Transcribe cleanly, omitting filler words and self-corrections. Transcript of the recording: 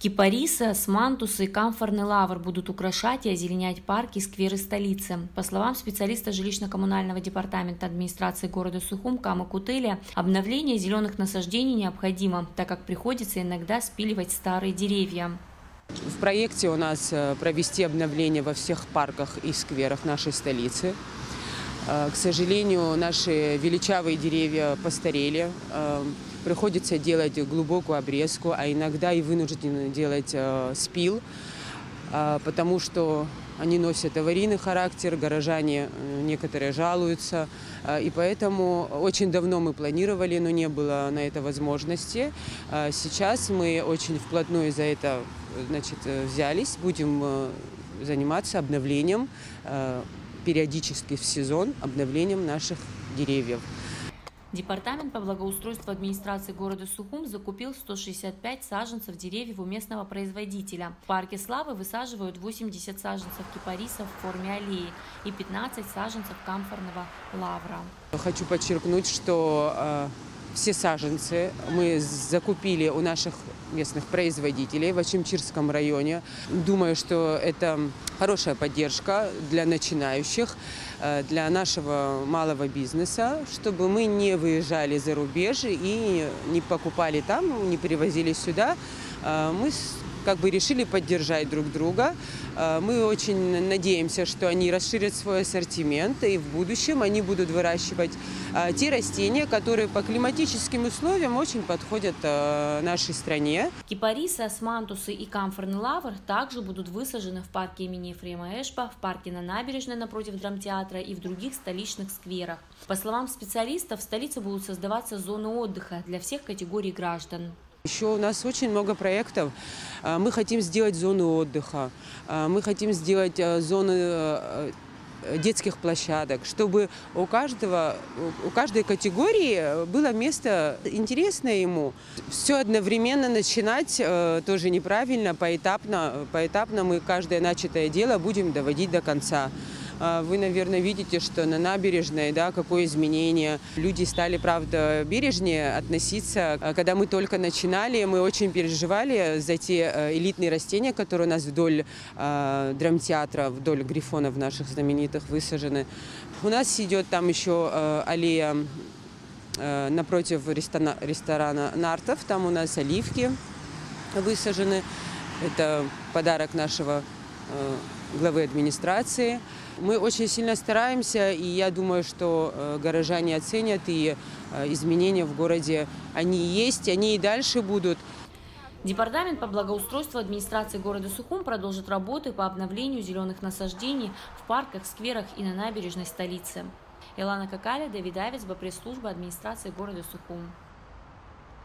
Кипарисы, османтусы и камфорный лавр будут украшать и озеленять парки и скверы столицы. По словам специалиста жилищно-коммунального департамента администрации города Сухум Камы Кутыля, обновление зеленых насаждений необходимо, так как приходится иногда спиливать старые деревья. В проекте у нас провести обновление во всех парках и скверах нашей столицы. К сожалению, наши величавые деревья постарели. Приходится делать глубокую обрезку, а иногда и вынуждены делать спил, потому что они носят аварийный характер, горожане некоторые жалуются. И поэтому очень давно мы планировали, но не было на это возможности. Сейчас мы очень вплотную за это взялись, будем заниматься обновлением, периодически в сезон, обновлением наших деревьев. Департамент по благоустройству администрации города Сухум закупил 165 саженцев деревьев у местного производителя. В парке Славы высаживают 80 саженцев кипарисов в форме аллеи и 15 саженцев камфорного лавра. Хочу подчеркнуть, что все саженцы мы закупили у наших местных производителей в Ачимчирском районе. Думаю, что это хорошая поддержка для начинающих, для нашего малого бизнеса, чтобы мы не выезжали за рубеж и не покупали там, не привозили сюда. Мы решили поддержать друг друга. Мы очень надеемся, что они расширят свой ассортимент, и в будущем они будут выращивать те растения, которые по климатическим условиям очень подходят нашей стране. Кипарисы, османтусы и камфорный лавр также будут высажены в парке имени Ефрема Эшпа, в парке на набережной напротив драмтеатра и в других столичных скверах. По словам специалистов, в столице будут создаваться зоны отдыха для всех категорий граждан. Еще у нас очень много проектов. Мы хотим сделать зону отдыха, мы хотим сделать зоны детских площадок, чтобы у каждой категории было место интересное ему. Все одновременно начинать тоже неправильно, поэтапно мы каждое начатое дело будем доводить до конца. Вы, наверное, видите, что на набережной, какое изменение. Люди стали, правда, бережнее относиться. Когда мы только начинали, мы очень переживали за те элитные растения, которые у нас вдоль драмтеатра, вдоль грифонов наших знаменитых высажены. У нас идет там еще аллея напротив ресторана «Нартов». Там у нас оливки высажены. Это подарок нашего главы администрации. Мы очень сильно стараемся, и я думаю, что горожане оценят, и изменения в городе, они есть, они и дальше будут. Департамент по благоустройству администрации города Сухум продолжит работы по обновлению зеленых насаждений в парках, скверах и на набережной столицы. Илана Какаля, Давид Авец, пресс-служба администрации города Сухум.